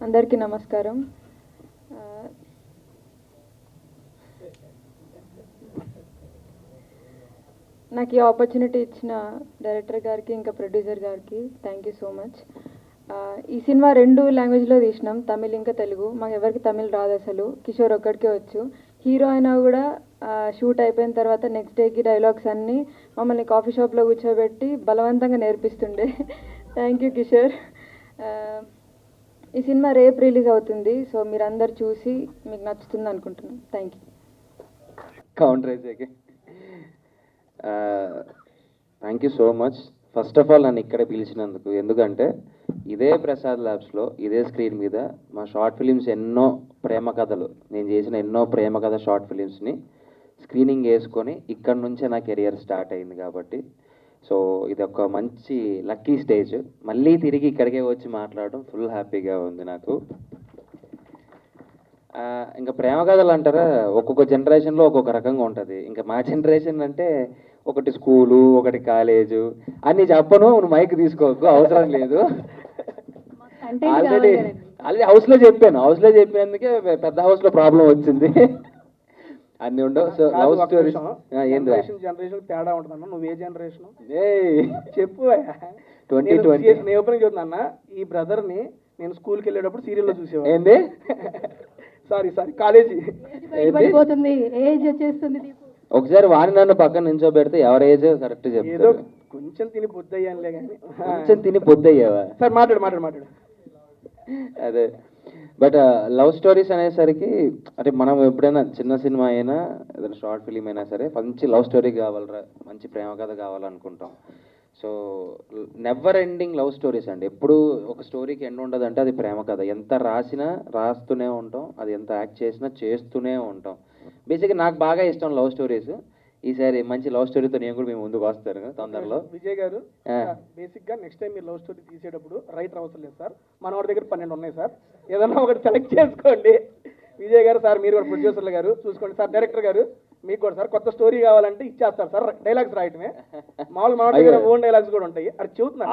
అందరికీ నమస్కారం. నాకు ఈ ఆపర్చునిటీ ఇచ్చిన డైరెక్టర్ గారికి ఇంకా ప్రొడ్యూసర్ గారికి థ్యాంక్ యూ సో మచ్. ఈ సినిమా 2 లాంగ్వేజ్లో తీసినాం, తమిళ్ ఇంకా తెలుగు. మాకు ఎవరికి తమిళ్ రాదు అసలు, కిషోర్ ఒక్కడికే వచ్చు. హీరో అయినా కూడా షూట్ అయిపోయిన తర్వాత నెక్స్ట్ డేకి డైలాగ్స్ అన్నీ మమ్మల్ని కాఫీ షాప్లో కూర్చోబెట్టి బలవంతంగా నేర్పిస్తుండే. Thank you Kishore. ఈ సినిమా రేపు రిలీజ్ అవుతుంది, సో మీరందరు చూసి మీకు నచ్చుతుంది అనుకుంటున్నాను. Thank you. కౌంటర్ అయితే thank you so much. First of all నన్ను ఇక్కడ పిలిచినందుకు, ఎందుకంటే ఇదే ప్రసాద్ ల్యాబ్స్లో ఇదే స్క్రీన్ మీద మా షార్ట్ ఫిలిమ్స్ ఎన్నో ప్రేమ కథలు, నేను చేసిన ఎన్నో ప్రేమ కథ షార్ట్ ఫిలిమ్స్ని స్క్రీనింగ్ వేసుకొని ఇక్కడ నుంచే నా కెరియర్ స్టార్ట్ అయింది. కాబట్టి సో ఇది ఒక మంచి లక్కీ స్టేజ్. మళ్ళీ తిరిగి ఇక్కడికే వచ్చి మాట్లాడడం ఫుల్ హ్యాపీగా ఉంది నాకు. ఇంకా ప్రేమ కథలు అంటారా, ఒక్కొక్క జనరేషన్లో ఒక్కొక్క రకంగా ఉంటుంది. ఇంకా మా జనరేషన్ అంటే ఒకటి స్కూలు, ఒకటి కాలేజు అన్నీ చెప్పను, నువ్వు మైక్ తీసుకోకు, అవసరం లేదు. ఆల్రెడీ హౌస్లో చెప్పినందుకే పెద్ద హౌస్లో ప్రాబ్లం వచ్చింది. అన్నీ ఉండవు. సో లవ్ స్టోరీస్ జనరేషన్ తేడా ఉంటుందన్న. నువ్వు ఏ జనరేషన్ చెప్పు. 2020 నేను ఓపెనింగ్ చెప్తున్నా, ఈ బ్రదర్ని నేను స్కూల్కి వెళ్ళేటప్పుడు సీరియల్లో చూసేవాడు. ఏంది? సారీ కాలేజీ ఏజ్ వచ్చేస్తుంది. ఒకసారి వాడిని నన్ను పక్కన నించోబెడితే ఎవరి ఏజ్ కరెక్ట్ ఏదో చెప్తారు. కొంచెం తిని పొద్దయ్యానులే కానీ. కొంచెం తిని పొద్దయ్యావా? సార్ మాట్లాడు. అదే. బట్ లవ్ స్టోరీస్ అనేసరికి అంటే మనం ఎప్పుడైనా చిన్న సినిమా అయినా ఏదైనా షార్ట్ ఫిలిం అయినా సరే మంచి లవ్ స్టోరీ కావాలరా, మంచి ప్రేమ కథ కావాలనుకుంటాం. So never ending love stories అండి. ఎప్పుడు ఒక స్టోరీకి ఎండ్ ఉండదంటే అది ప్రేమ కథ. ఎంత రాసినా రాస్తూనే ఉంటాం, అది ఎంత యాక్ట్ చేసినా చేస్తూనే ఉంటాం. బేసిక్గా నాకు బాగా ఇష్టం లవ్ స్టోరీస్. ఈసారి మంచి లవ్ స్టోరీతో నేను కూడా మేము ముందుకు వస్తాను తొందరలో. విజయ్ గారు, బేసిక్ గా నెక్స్ట్ టైం మీరు లవ్ స్టోరీ తీసేటప్పుడు రైటర్ అవసరం లేదు సార్, మన వాడి దగ్గర 12 ఉన్నాయి సార్, ఏదన్నా ఒకటి సెలెక్ట్ చేసుకోండి. విజయ్ గారు, సార్ మీరు కూడా ప్రొడ్యూసర్లు గారు చూసుకోండి. సార్ డైరెక్టర్ గారు మీకు కూడా సార్ కొత్త స్టోరీ కావాలంటే ఇచ్చేస్తారు సార్. డైలాగ్స్ రాయటమే మామూలుగా మన దగ్గర ఓన్ డైలాగ్స్ కూడా ఉంటాయి. అది చూస్తున్నారు.